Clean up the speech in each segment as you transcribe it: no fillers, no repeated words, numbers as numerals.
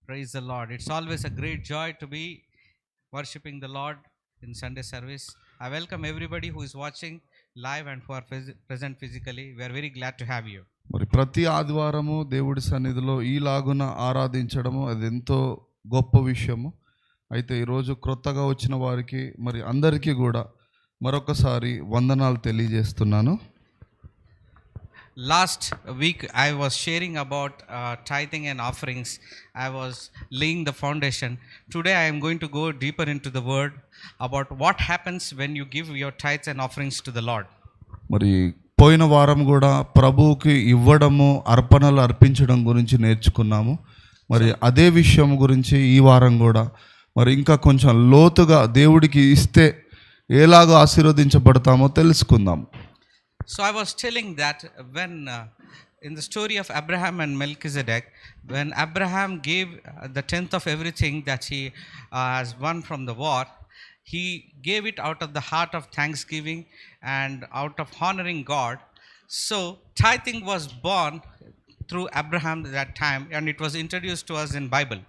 Praise the Lord. It's always a great joy to be worshiping the Lord in Sunday service. I welcome everybody who is watching live and who are present physically. We are very glad to have you. మరి ప్రతి ఆదివారము దేవుడి సన్నిధిలో ఈలాగున ఆరాధించడము అది ఎంతో గొప్ప విషయము. అయితే ఈరోజు క్రొత్తగా వచ్చిన వారికి మరి అందరికీ కూడా మరొకసారి వందనాలు తెలియజేస్తున్నాను. Last week I was sharing about tithing and offerings. I was laying the foundation. Today I am going to go deeper into the word about what happens when you give your tithes and offerings to the Lord. మరి పోయిన వారం కూడా ప్రభువుకి ఇవ్వడము అర్పణలు అర్పించడం గురించి నేర్చుకున్నాము. మరి అదే విషయం గురించి ఈ వారం కూడా మరి ఇంకా కొంచెం లోతుగా దేవుడికి ఇస్తే ఎలాగో ఆశీర్వదించబడతామో తెలుసుకుందాం. So I was telling that when in the story of Abraham and Melchizedek, when Abraham gave the tenth of everything that he has won from the war, he gave it out of the heart of thanksgiving and out of honoring God. So tithing was born through Abraham that time, and it was introduced to us in Bible.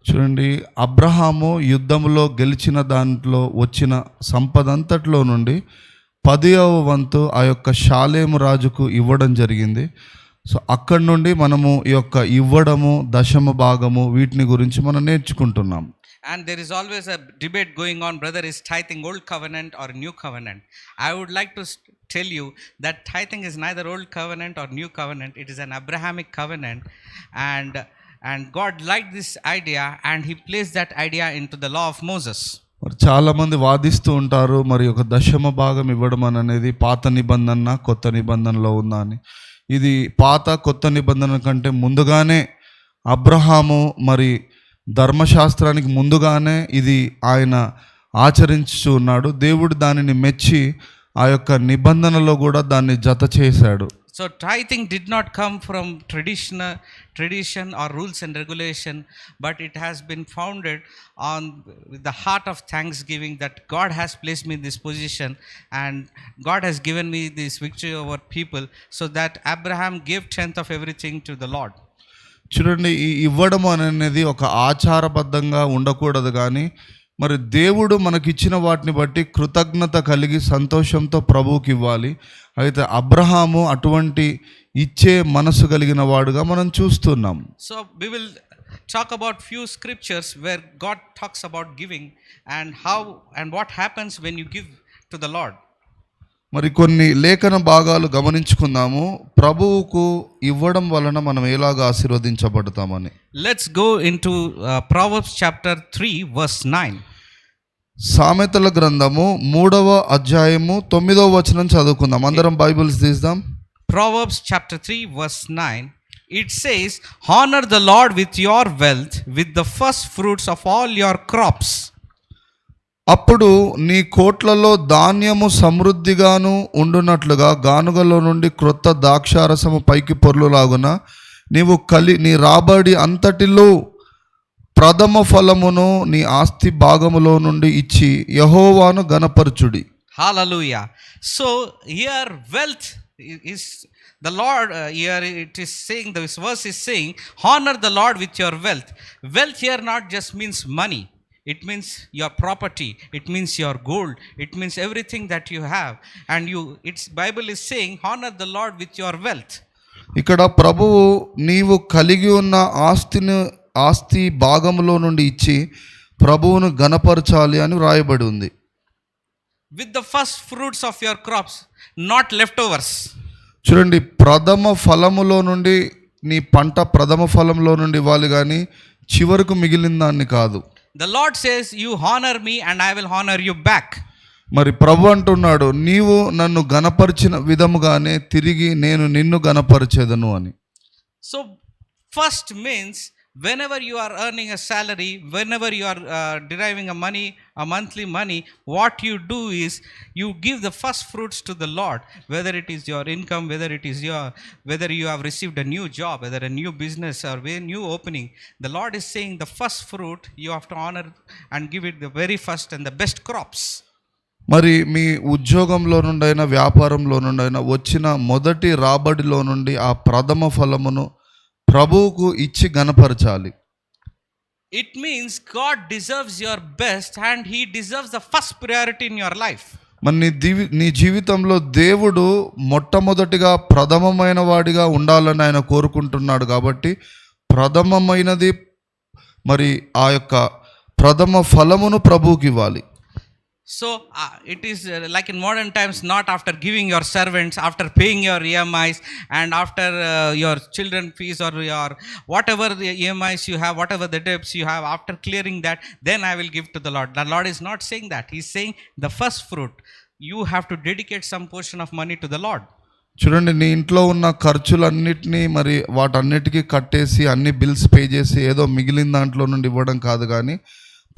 చూడండి, అబ్రహాము యుద్ధంలో గెలిచిన దాంట్లో వచ్చిన సంపద అంతట్లో నుండి 10వ వంతు ఆ యొక్క షాలేము రాజుకు ఇవ్వడం జరిగింది. సో అక్కడి నుండి మనము ఈ యొక్క ఇవ్వడము దశమ భాగము వీటిని గురించి మనం నేర్చుకుంటున్నాం. And there is always a debate going on, brother, is tithing old covenant or new covenant? I would like to tell you that tithing is neither old covenant or new covenant. It is an Abrahamic covenant, and God liked this idea and he placed that idea into the law of Moses. మరి చాలామంది వాదిస్తూ ఉంటారు, మరి ఒక దశమ భాగం ఇవ్వడం అనేది పాత నిబంధన కొత్త నిబంధనలో ఉందా అని. ఇది పాత కొత్త నిబంధన కంటే ముందుగానే అబ్రహాము మరి ధర్మశాస్త్రానికి ముందుగానే ఇది ఆయన ఆచరించుచూ ఉన్నాడు. దేవుడు దానిని మెచ్చి ఆ యొక్క నిబంధనలో కూడా దాన్ని జత చేశాడు. So tithing did not come from tradition or rules and regulation, but it has been founded on the heart of thanksgiving that God has placed me in this position and God has given me this victory over people, so that Abraham gave tenth of everything to the Lord. చూడండి, ఈ ఇవ్వడం అనేది ఒక ఆచారబద్ధంగా ఉండకూడదు, కానీ మరి దేవుడు మనకిచ్చిన వాటిని బట్టి కృతజ్ఞత కలిగి సంతోషంతో ప్రభువుకి ఇవ్వాలి. అయితే అబ్రహాము అటువంటి ఇచ్చే మనసు కలిగిన వాడుగా మనం చూస్తున్నాం. So we will talk about few scriptures where God talks about giving and how and what happens when you give to the Lord. మరి కొన్ని లేఖన భాగాలు గమనించుకుందాము, ప్రభువుకు ఇవ్వడం వలన మనం ఎలాగ ఆశీర్వదించబడతామని. Let's go into Proverbs chapter 3 verse 9. సామెతల గ్రంథము 3వ అధ్యాయము 9వ వచనం చదువుకుందాం. అందరం బైబిల్స్ తీద్దాం. Proverbs chapter 3 verse 9. It says, honor the Lord with your wealth, with the first fruits of all your crops. అప్పుడు నీ కోట్లలో ధాన్యము సమృద్ధిగాను ఉండునట్లుగా గానుగలో నుండి క్రొత్త ద్రాక్షారసము పైకి పొర్లులాగున నీవు నీ రాబడి అంతటిలో ప్రథమ ఫలమును నీ ఆస్తి భాగములో నుండి ఇచ్చి యెహోవాను గణపరచుడి. Hallelujah. So here wealth is the Lord, here it is saying, this verse is saying, honor the Lord with your wealth. Wealth here not just means money. It means your property, it means your gold, it means everything that you have, and it's Bible is saying honor the Lord with your wealth. ఇక్కడ ప్రభువు నీవు కలిగి ఉన్న ఆస్తి భాగములో నుండి ఇచ్చి ప్రభువును గణపరచాలి అని వ్రాయబడి ఉంది. With the first fruits of your crops, not leftovers. చూడండి, ప్రథమ ఫలములో నుండి నీ పంట ప్రథమ ఫలంలో నుండి ఇవ్వాలి, కానీ చివరకు మిగిలిన దాన్ని కాదు. The Lord says, you honor me and I will honor you back. మరి ప్రభు అంటున్నాడు, నీవు నన్ను గణపరిచిన విధముగానే తిరిగి నేను నిన్ను గణపరిచేదను అని. So first means whenever you are earning a salary, whenever you are deriving a monthly money, what you do is you give the first fruits to the Lord, whether it is your income, whether you have received a new job, whether a new business or a new opening. The Lord is saying the first fruit you have to honor and give it the very first and the best crops. మరి మీ ఉద్యోగంలో నుండి అయినా వ్యాపారంలో నుండి అయినా వచ్చిన మొదటి రాబడిలో నుండి ఆ ప్రథమ ఫలమును ప్రభువుకు ఇచ్చి గణపరచాలి. It means God deserves your best and He deserves the first priority in your life. మరి నీ జీవితంలో దేవుడు మొట్టమొదటిగా ప్రథమమైన వాడిగా ఉండాలని ఆయన కోరుకుంటున్నాడు. కాబట్టి ప్రథమమైనది మరి ఆ యొక్క ప్రథమ ఫలమును ప్రభువుకి ఇవ్వాలి. So it is like in modern times, not after giving your servants, after paying your EMIs and after your children fees or your whatever the EMIs you have, whatever the debts you have, after clearing that, then I will give to the Lord. The Lord is not saying that. He's saying the first fruit, you have to dedicate some portion of money to the Lord. చూడండి, నీ ఇంట్లో ఉన్న ఖర్చులన్నిటినీ మరి వాటన్నిటికీ కట్టేసి అన్ని bills pay చేసి ఏదో మిగిలిన దాంట్లో నుండి ఇవ్వడం కాదు, కానీ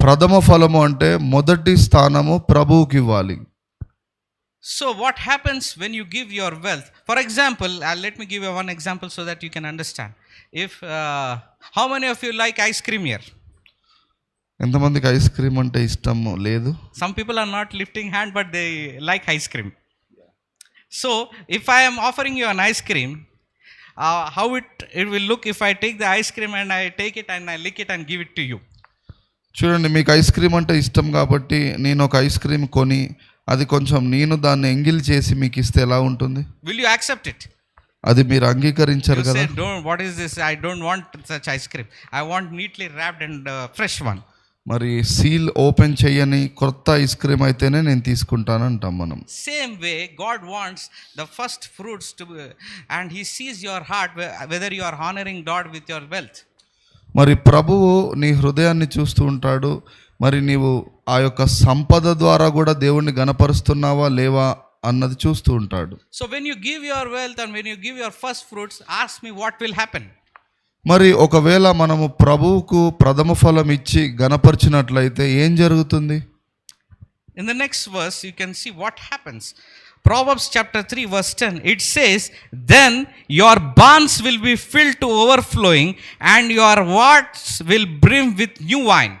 ప్రథమ ఫలము అంటే మొదటి స్థానము ప్రభువుకి ఇవ్వాలి. So what happens when you give your wealth? For example, let me give you one example so that you can understand. If how many of you like ice cream here? ఎంతమందికి ఐస్ క్రీమ్ అంటే ఇష్టం లేదు? Some people are not lifting hand, but they like ice cream. So if I am offering you an ice cream, how it will look if I take the ice cream and I take it and I lick it and give it to you? చూడండి, మీకు ice cream అంటే ఇష్టం కాబట్టి నేను ఒక ice cream కొని అది కొంచెం నేను దాన్ని ఎంగిల్ చేసి మీకు ఇస్తే ఎలా ఉంటుంది? Will you accept it? అది మీరు అంగీకరించారు You కదా. say, "Don't, what is this? I don't want such ice cream. I want neatly wrapped and fresh one." మరి సీల్ ఓపెన్ చేయని కొత్త ఐస్ క్రీమ్ అయితేనే నేను తీసుకుంటాను అంటాం మనం. Same way, God wants the first fruits to and He sees your heart, whether you are honoring God with your wealth. మరి ప్రభువు నీ హృదయాన్ని చూస్తూ ఉంటాడు. మరి నీవు ఆ యొక్క సంపద ద్వారా కూడా దేవుణ్ణి గణపరుస్తున్నావా లేవా అన్నది చూస్తూ ఉంటాడు. So when you give your wealth and when you give your first fruits, ask me what will happen. మరి ఒకవేళ మనము ప్రభువుకు ప్రథమ ఫలం ఇచ్చి గణపరిచినట్లయితే ఏం జరుగుతుంది? In the next verse, you can see what happens. Proverbs chapter 3 verse 10, it says, "Then your barns will be filled to overflowing and your vats will brim with new wine."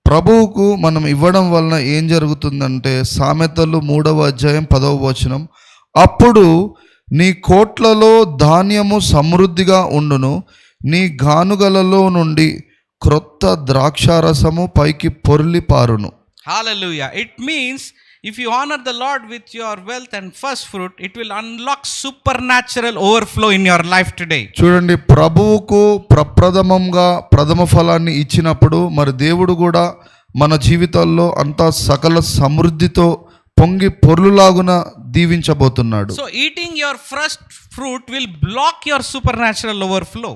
ప్రభువుకు మనం ఇవ్వడం వలన ఏం జరుగుతుందంటే సామెతలు 3వ అధ్యాయం 10వ వచనం, అప్పుడు నీ కోట్లలో ధాన్యము సమృద్ధిగా ఉండును, నీ గానుగలలో నుండి క్రొత్త ద్రాక్షారసము పైకి పొర్లి పారును. Hallelujah. It means if you honor the Lord with your wealth and first fruit, it will unlock supernatural overflow in your life today. చూడండి, ప్రభువుకు ప్రప్రథమంగా ప్రథమ ఫలాన్ని ఇచ్చినప్పుడు మరి దేవుడు కూడా మన జీవితాల్లో అంతా సకల సమృద్ధితో పొంగి పొర్లులాగున దీవించబోతున్నాడు. So eating your first fruit will block your supernatural overflow.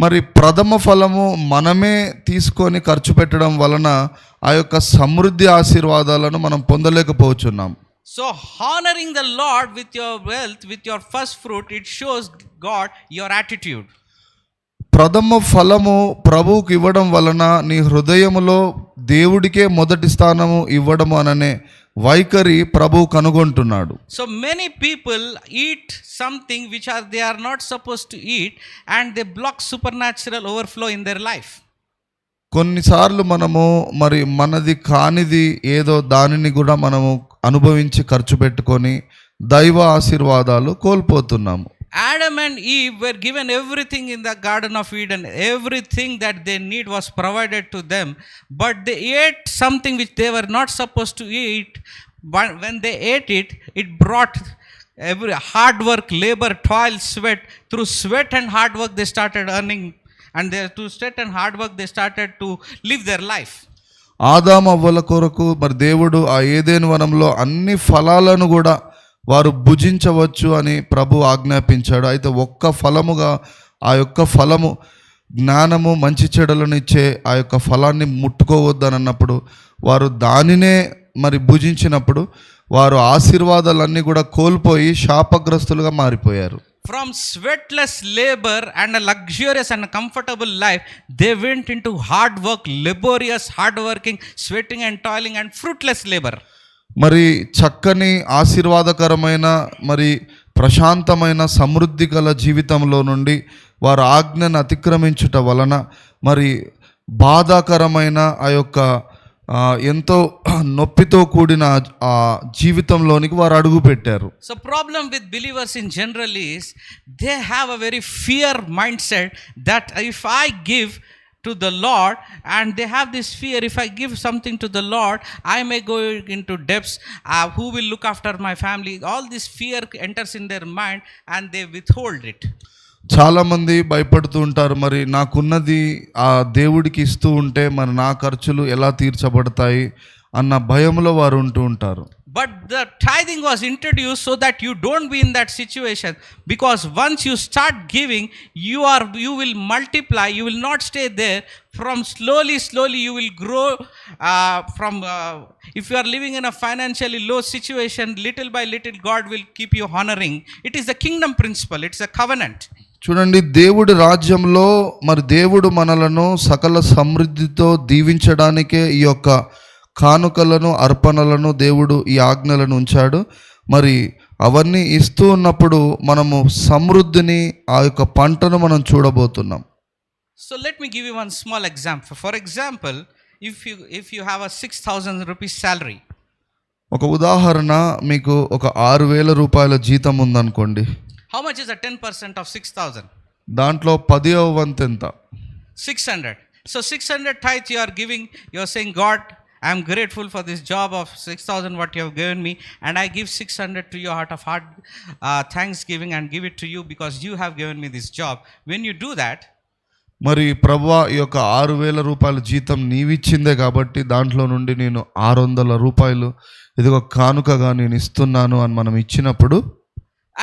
మరి ప్రథమ ఫలము మనమే తీసుకొని ఖర్చు పెట్టడం వలన ఆ యొక్క సమృద్ధి ఆశీర్వాదాలను మనం పొందలేకపోతున్నాం. So honoring the Lord with your wealth, with your first fruit, it shows God your attitude. ప్రథమ ఫలము ప్రభువుకు ఇవ్వడం వలన నీ హృదయములో దేవుడికే మొదటి స్థానము ఇవ్వడం అననే వైఖరి ప్రభువు కనుగొంటున్నాడు. So many people eat something which they are not supposed to eat and they block supernatural overflow in their life. కొన్నిసార్లు మనము మరి మనది కానిది ఏదో దానిని కూడా మనము అనుభవించి ఖర్చు పెట్టుకొని దైవ ఆశీర్వాదాలు కోల్పోతున్నాము. Adam and Eve were given everything in the Garden of Eden. Everything that they need was provided to them. But they ate something which they were not supposed to eat. But when they ate it, it brought every hard work, labor, toil, sweat. Through sweat and hard work, they started earning. And through sweat and hard work, they started to live their life. ఆదాము అవ్వల కొరకు మరి దేవుడు ఆ ఏదెను వనంలో అన్ని ఫలాలను కూడా వారు భుజించవచ్చు అని ప్రభు ఆజ్ఞాపించాడు. అయితే ఒక్క ఫలముగా ఆ యొక్క ఫలము జ్ఞానము మంచి చెడులను ఇచ్చే ఆ యొక్క ఫలాన్ని ముట్టుకోవద్దని అన్నప్పుడు వారు దానినే మరి భుజించినప్పుడు వారు ఆశీర్వాదాలన్నీ కూడా కోల్పోయి శాపగ్రస్తులుగా మారిపోయారు. From sweatless labor and a luxurious and a comfortable life, they went into hard work, laborious, hard working, sweating and toiling and fruitless labor. మరి చక్కని ఆశీర్వాదకరమైన మరి ప్రశాంతమైన సమృద్ధి గల జీవితంలో నుండి వారు ఆజ్ఞను అతిక్రమించుట వలన మరి బాధాకరమైన ఆ యొక్క ఎంతో నొప్పితో కూడిన ఆ జీవితంలోనికి వారు అడుగు పెట్టారు. So problem with believers in general is they have a very fear mindset that if I give, to the Lord, and they have this fear, if I give something to the Lord, I may go into debts. Who will look after my family? All this fear enters in their mind and they withhold it. చాలామంది భయపడుతూ ఉంటారు, మరి నాకున్నది ఆ దేవుడికి ఇస్తూ ఉంటే మరి నా ఖర్చులు ఎలా తీర్చబడతాయి అన్న భయంలో వారు ఉంటూ ఉంటారు. But the tithing was introduced so that you don't be in that situation, because once you start giving, you will multiply. You will not stay there. From slowly you will grow. If you are living in a financially low situation, little by little God will keep you honoring. It is the kingdom principle. It's a covenant. చూడండి, దేవుడి రాజ్యంలో మరి దేవుడు మనలను సకల సమృద్ధితో దీవించడానికే ఈ యొక్క కానుకలను అర్పణలను దేవుడు ఈ ఆజ్ఞలను ఉంచాడు. మరి అవన్నీ ఇస్తూ ఉన్నప్పుడు మనము సమృద్ధిని, ఆ యొక్క పంటను మనం చూడబోతున్నాం. So let me give you one small example. For example, if you have a 6,000 rupees salary. ఒక ఉదాహరణ, మీకు ఒక 6,000 రూపాయల జీతం ఉందనుకోండి. How much is the 10% of 6,000? దాంట్లో 10వ వంతు ఎంత? 600. So 600 tithe you are giving. You are saying, God, I am grateful for this job of 6,000 what you have given me, and I give 600 to you out of heart thanksgiving, and give it to you because you have given me this job. When you do that, మరి ప్రభువా, ఈ యొక్క 6,000 రూపాయల జీతం నీవిచ్చిందే కాబట్టి దాంట్లో నుండి నేను 600 రూపాయలు ఇదిగో కానుకగా నేను ఇస్తున్నాను అని మనం ఇచ్చినప్పుడు,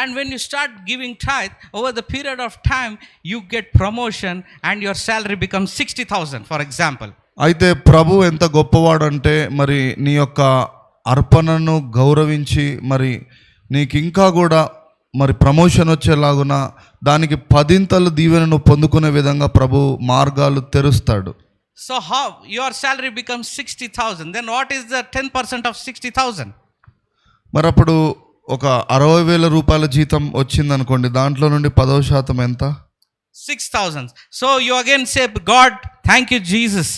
and when you start giving tithe, over the period of time you get promotion and your salary becomes 60,000, for example. అయితే ప్రభు ఎంత గొప్పవాడంటే, మరి నీ యొక్క అర్పణను గౌరవించి మరి నీకు ఇంకా కూడా మరి ప్రమోషన్ వచ్చేలాగున దానికి 10ంతలు దీవెనను పొందుకునే విధంగా ప్రభు మార్గాలు తెరుస్తాడు. So how your salary becomes 60,000, then what is the 10% of 60,000? మరి అప్పుడు ఒక 60,000 రూపాయల జీతం వచ్చిందనుకోండి, దాంట్లో నుండి 10% ఎంత? 6,000. So you again say, God, thank you, Jesus.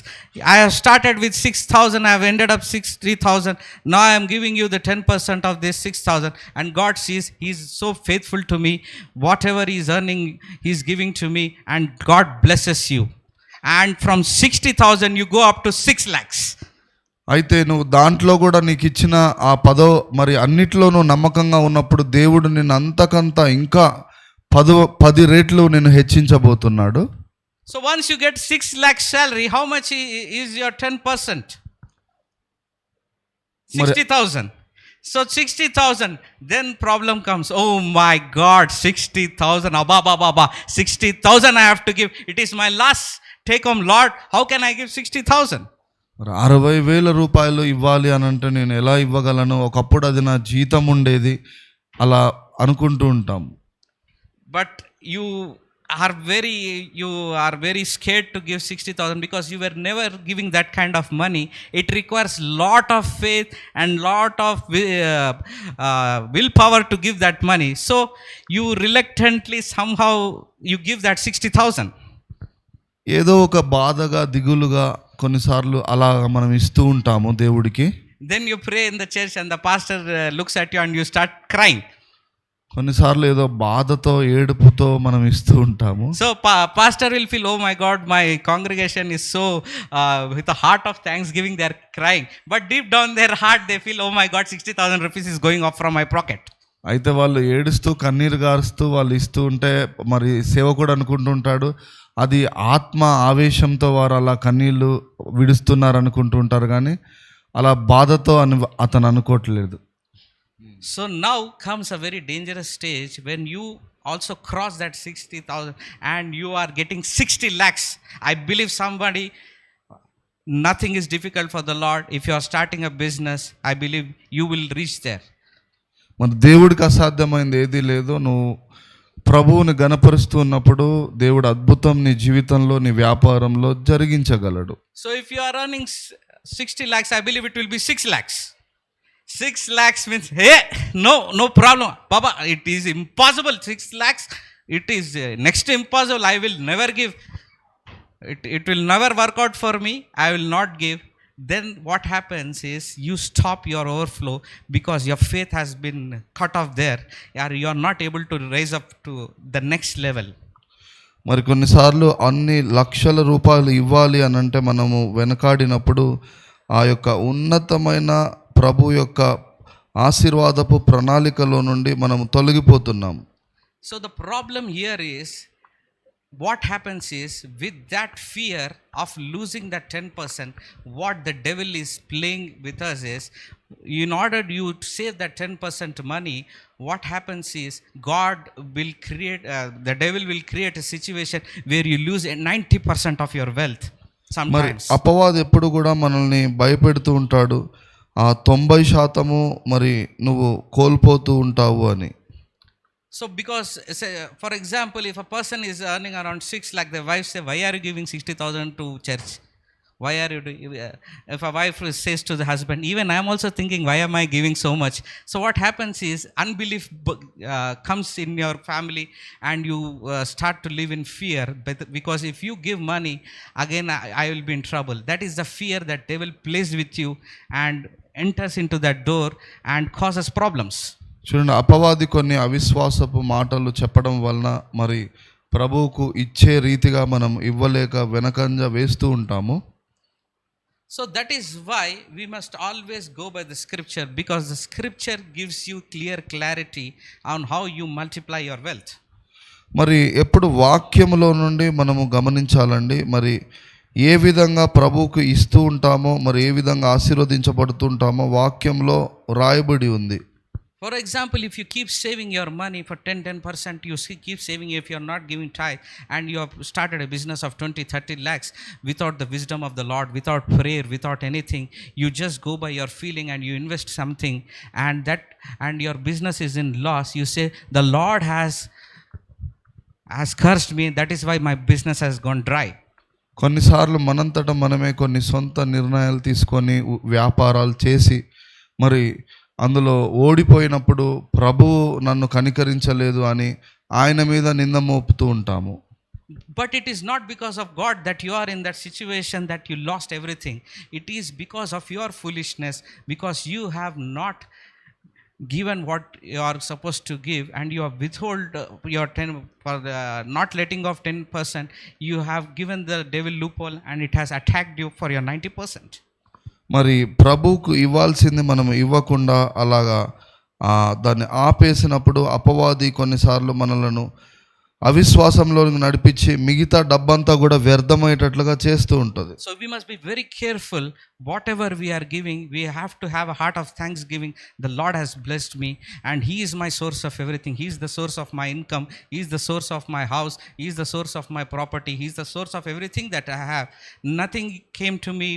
I have started with 6,000. I have ended up 60,000. Now I am giving you the 10% of this 6,000. And God sees He is so faithful to me. Whatever He is earning, He is giving to me. And God blesses you. And from 60,000, you go up to 6 lakhs. అయితే నువ్వు దాంట్లో కూడా నీకు ఇచ్చిన ఆ 10 మరి అన్నిట్లో నువ్వు నమ్మకంగా ఉన్నప్పుడు దేవుడు నిన్ను అంతకంతా ఇంకా 10 రెట్లు నేను హెచ్చించబోతున్నాడు. So once you get 6 lakh salary, how much is your 10%? 60,000. So 60,000, then problem comes. Oh my God, 60,000. Abba, 60,000 I have to give. It is my last take home, Lord. How can I give 60,000? 60,000 రూపాయలు ఇవ్వాలి అని అంటే నేను ఎలా ఇవ్వగలను? ఒకప్పుడు అది నా జీతం ఉండేది, అలా అనుకుంటూ ఉంటాం. But you are very scared to give 60,000 because you were never giving that kind of money. It requires lot of faith and lot of willpower to give that money. So you reluctantly somehow you give that 60,000. ఏదో ఒక బాధగా, దిగులుగా కొన్నిసార్లు అలా మనం ఇస్తూ ఉంటాము దేవుడికి. Then you pray in the church and the pastor looks at you and you start crying. కొన్నిసార్లు ఏదో బాధతో, ఏడుపుతో మనం ఇస్తూ ఉంటాము. So pastor will feel, oh my God, my congregation is so with a heart of thanksgiving they are crying, but deep down their heart they feel, oh my God, 60,000 rupees is going off from my pocket. అయితే వాళ్ళు ఏడుస్తూ కన్నీరు గారుస్తూ వాళ్ళు ఇస్తూ ఉంటే మరి సేవకుడు అనుకుంటుంటాడు అది ఆత్మ ఆవేశంతో వారు అలా కన్నీళ్ళు విడుస్తున్నారు అనుకుంటూ ఉంటారు, కానీ అలా బాధతో అతను అనుకోవట్లేదు. So now comes a very dangerous stage when you also cross that 60,000 and you are getting 60 lakhs. I believe somebody, nothing is difficult for the Lord. If you are starting a business, I believe you will reach there. మన దేవుడికి అసాధ్యమైంది ఏదీ లేదు. నువ్వు ప్రభువుని గణపరుస్తూ ఉన్నప్పుడు దేవుడు అద్భుతం నీ జీవితంలో, నీ వ్యాపారంలో జరిగించగలడు. So if you are earning 60 lakhs, I believe it will be 6 lakhs. 6 lakhs means, hey, no problem. Baba, it is impossible. 6 lakhs, it is next to impossible. I will never give. It will never work out for me. I will not give. Then what happens is you stop your overflow because your faith has been cut off there. You are not able to raise up to the next level. మరి కొన్నిసార్లు అన్ని లక్షల రూపాయలు ఇవ్వాలి అని అంటే మనము వెనకాడినప్పుడు ఆ యొక్క ఉన్నతమైన ప్రభు యొక్క ఆశీర్వాదపు ప్రణాళికలో నుండి మనము తొలగిపోతున్నాం. So the problem here is, what happens is, with that fear of losing that 10%, what the devil is playing with us is, in order you to save that 10% money, what happens is God will create, the devil will create a situation where you lose 90% of your wealth మరి sometimes. అపవాది ఎప్పుడు కూడా మనల్ని భయపెడుతూ ఉంటాడు, ఆ 90% మరి నువ్వు కోల్పోతూ ఉంటావు అని. So because say, for example, if a person is earning around 6 lakh, the wife say, why are you giving 60,000 to church? Why are you doing? If a wife says to the husband, even I am also thinking, why am I giving so much? So what happens is unbelief comes in your family, and you start to live in fear, because if you give money again, I will be in trouble. That is the fear that devil plays with you and enters into that door and causes problems. చూడండి, అపవాది కొన్ని అవిశ్వాసపు మాటలు చెప్పడం వలన మరి ప్రభువుకు ఇచ్చే రీతిగా మనం ఇవ్వలేక వెనకంజ వేస్తూ ఉంటాము. So that is why we must always go by the scripture, because the scripture gives you clear clarity on how you multiply your wealth. మరి ఎప్పుడు వాక్యములో నుండి మనము గమనించాలండి, మరి ఏ విధంగా ప్రభువుకు ఇస్తూ ఉంటామో, మరి ఏ విధంగా ఆశీర్వదించబడుతుంటామో వాక్యంలో రాయబడి ఉంది. For example, if you keep saving your money for 10%, you keep saving, if you are not giving tithe, and you have started a business of 20-30 lakhs without the wisdom of the Lord, without prayer, without anything, you just go by your feeling and you invest something, and your business is in loss, you say, the Lord has cursed me, that is why my business has gone dry. కొన్నిసార్లు మనంతట మనమే కొన్ని సొంత నిర్ణయాలు తీసుకొని వ్యాపారాలు చేసి మరి అందులో ఓడిపోయినప్పుడు ప్రభువు నన్ను కనికరించలేదు అని ఆయన మీద నింద మోపుతూ ఉంటాము. But it is not because of God that you are in that situation, that you lost everything. It is because of your foolishness, because you have not given what you are supposed to give, and you have withhold your 10 for not letting of 10%. You have given the devil loophole, and it has attacked you for your 90%. మరి ప్రభువుకు ఇవ్వాల్సింది మనం ఇవ్వకుండా అలాగా దాన్ని ఆపేసినప్పుడు అపవాది కొన్నిసార్లు మనలను అవిశ్వాసంలోకి నడిపించి మిగతా డబ్బంతా కూడా వ్యర్థమయ్యేటట్లుగా చేస్తూ ఉంటుంది. So we must be very careful. Whatever we are giving, we have to have a heart of thanksgiving. The Lord has blessed me, and He is my source of everything. He is the source of my income. He is the source of my house. He is the source of my property. He is the source of everything that I have. Nothing came to me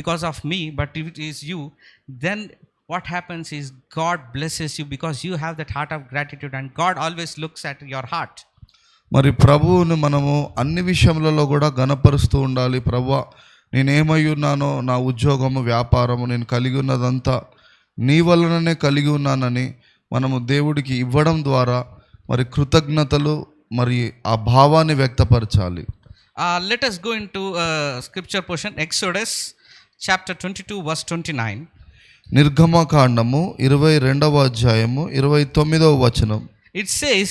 because of me, but it is you. Then what happens is God blesses you because you have that heart of gratitude, and God always looks at your heart. మరి ప్రభువుని మనము అన్ని విషయములలో కూడా ఘనపరుస్తూ ఉండాలి. ప్రభువా, నేనేమై ఉన్నానో, నా ఉద్యోగము, వ్యాపారము, నేను కలిగి ఉన్నదంతా నీ వలననే కలిగి ఉన్నానని మనము దేవుడికి ఇవ్వడం ద్వారా మరి కృతజ్ఞతలు మరి ఆ భావాన్ని వ్యక్తపరచాలి. Let us go into scripture portion, Exodus chapter 22 verse 29. నిర్గమకాండము 22వ అధ్యాయము 29వ వచనం. It says,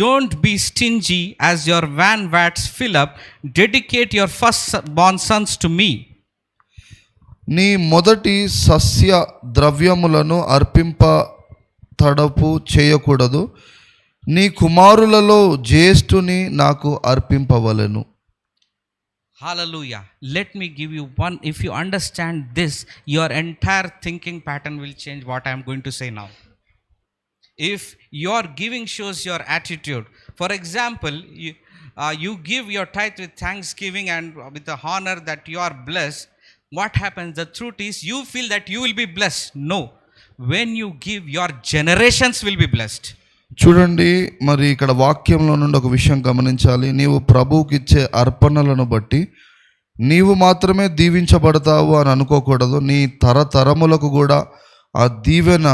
don't be stingy as your van vats fill up. Dedicate your firstborn sons to me. నీ మొదటి సస్య ద్రవ్యములను అర్పింప తడపు చేయకూడదు, నీ కుమారులలో జ్యేష్ఠుని నాకు అర్పింపవలెను. Hallelujah. Let me give you one. If you understand this, your entire thinking pattern will change what I am going to say now. If your giving shows your attitude, for example, you give your tithe with thanksgiving and with the honor that you are blessed, what happens? The truth is, you feel that you will be blessed. No. When you give, your generations will be blessed. చూడండి, మరి ఇక్కడ వాక్యంలో నుండి ఒక విషయం గమనించాలి. నీవు ప్రభువుకి ఇచ్చే అర్పణలను బట్టి నీవు మాత్రమే దీవించబడతావు అని అనుకోకూడదు. నీ తరతరములకు కూడా ఆ దీవెన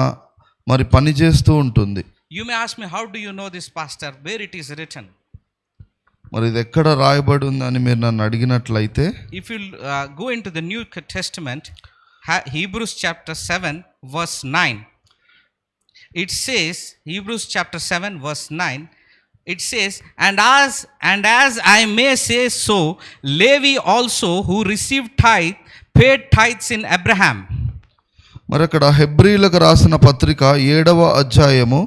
మరి పని చేస్తూ ఉంటుంది. You may ask me, how do you know this, pastor? Where it is written? మరి ఇది ఎక్కడ రాయబడి ఉందని మీరు నన్ను అడిగినట్లయితే, if you go into the New Testament, Hebrews chapter 7 verse 9, it says, Hebrews chapter 7 verse 9, it says, and as I may say so, Levi also, who received tithe, paid tithes in Abraham. మరి అక్కడ హెబ్రీలకు రాసిన పత్రిక 7వ అధ్యాయము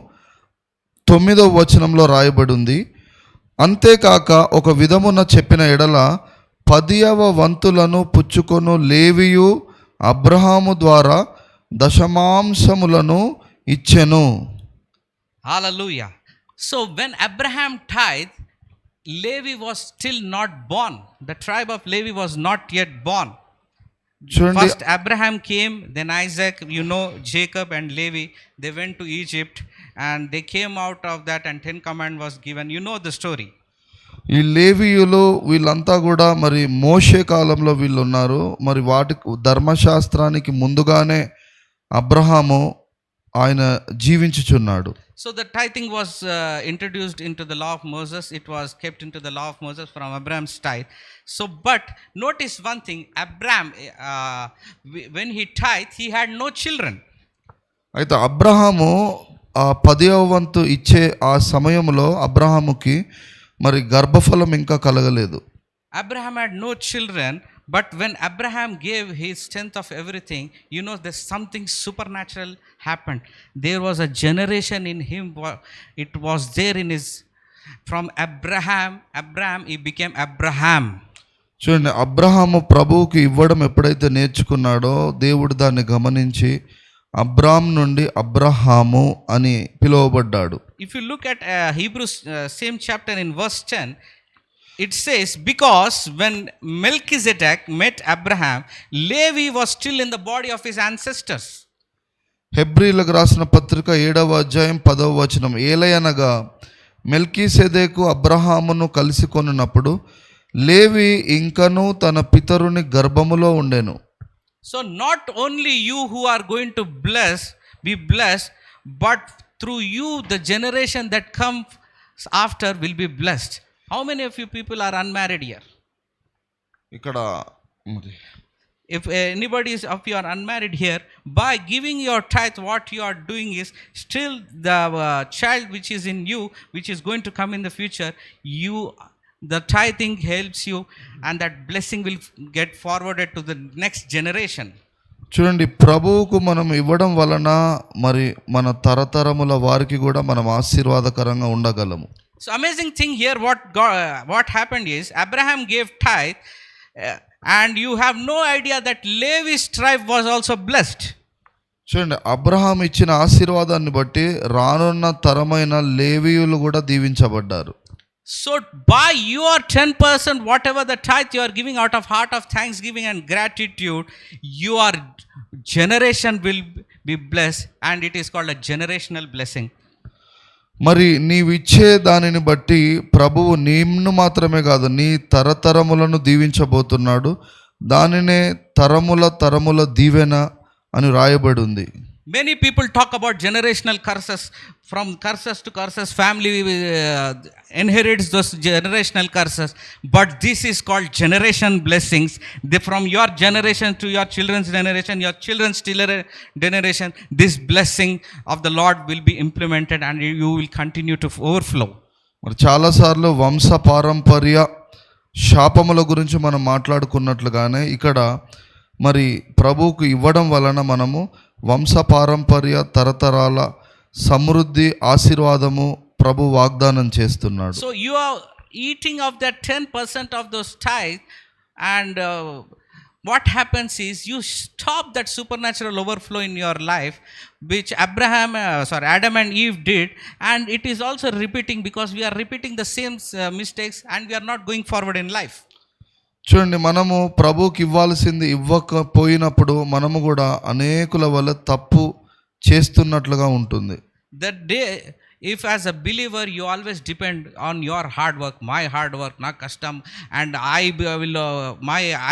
9వ వచనంలో రాయబడి ఉంది. అంతేకాక ఒక విధమున చెప్పిన ఎడల 10వ వంతులను పుచ్చుకొను లేవియు అబ్రహాము ద్వారా దశమాంశములను ఇచ్చెను. Hallelujah. So when Abraham tithed, Levi was still not born. The tribe of Levi was not yet born. చూడండి, First Abraham came, then Isaac, Jacob and Levi, they went to Egypt and they came out of that and 10 command was given. You know the story. ఈ లేవీయులు వీళ్ళంతా కూడా మరి మోషే కాలంలో వీళ్ళు ఉన్నారు. మరి వాటి ధర్మశాస్త్రానికి ముందుగానే అబ్రహాము ఆయన జీవించుచున్నాడు. So the tithing was introduced into the law of Moses. It was kept into the law of Moses from Abraham's tithe. So, but notice one thing: Abraham, when he tithed, he had no children. అయితే అబ్రహాము ఆ 10వ వంతు ఇచ్చే ఆ సమయంలో అబ్రహాముకి మరి గర్భఫలం ఇంకా కలగలేదు. Abraham had no children, but when Abraham gave his tenth of everything, there's something supernatural happened. There was a generation in him. It was there in his, from Abraham, he became Abraham. చూడండి, అబ్రహాము ప్రభువుకి ఇవ్వడం ఎప్పుడైతే నేర్చుకున్నాడో దేవుడు దాన్ని గమనించి Abram నుండి అబ్రహాము అని పిలువబడ్డాడు. If you look at Hebrews same chapter in verse 10, it says, because when Melchizedek met Abraham, Levi was still in the body of his ancestors. హెబ్రీలకు రాసిన పత్రిక 7వ అధ్యాయం 10వ వచనం, ఏలయనగా మెల్కీసెదెకు అబ్రహామును కలిసి కొనున్నప్పుడు లేవి ఇంకను తన పితరుని గర్భములో ఉండెను. So not only you who are going to be blessed, but through you the generation that comes after will be blessed. How many of you people are unmarried here? ఇక్కడ మరి If anybody of you are unmarried here, by giving your tithe, what you are doing is still the child which is in you, which is going to come in the future, the tithing helps you, and that blessing will get forwarded to the next generation. చూడండి, ప్రభువుకు మనం ఇవ్వడం వలన మరి మన తరతరముల వారికి కూడా మనం ఆశీర్వాదకరంగా ఉండగలము. So amazing thing here, what happened is Abraham gave tithe, and you have no idea that Levi's tribe was also blessed. చూడండి, అబ్రహాం ఇచ్చిన ఆశీర్వాదాన్ని బట్టి రానున్న తరమైన లేవీయులు కూడా దీవించబడ్డారు. So by your 10%, whatever the tithe you are giving out of heart of thanksgiving and gratitude, your generation will be blessed, and it is called a generational blessing. మరి నీవిచ్చే దానిని బట్టి ప్రభువు నిన్ను మాత్రమే కాదు నీ తరతరములను దీవించబోతున్నాడు. దానినే తరముల దీవెన అని రాయబడి ఉంది. Many people talk about generational curses, from curses to curses, family inherits those generational curses, but this is called generation blessings. From your generation to your children's generation, your children's generation, this blessing of the Lord will be implemented, and you will continue to overflow. మరి చాలాసార్లు వంశ పారంపర్య శాపముల గురించి మనం మాట్లాడుకున్నట్లుగానే ఇక్కడ మరి ప్రభువుకు ఇవ్వడం వలన మనము వంశ పారంపర్య తరతరాల సమృద్ధి ఆశీర్వాదము ప్రభు వాగ్దానం చేస్తున్నాడు. So you are eating of that 10% of those tithe, and what happens is you stop that supernatural overflow in your life, which Adam and Eve did, and it is also repeating, because we are repeating the same mistakes, and we are not going forward in life. చూడండి, మనము ప్రభువుకి ఇవ్వాల్సింది ఇవ్వకపోయినప్పుడు మనము కూడా అనేకుల వల్ల తప్పు చేస్తున్నట్లుగా ఉంటుంది. That day, if as a believer you always depend on your hard work, my hard work, na custom, and I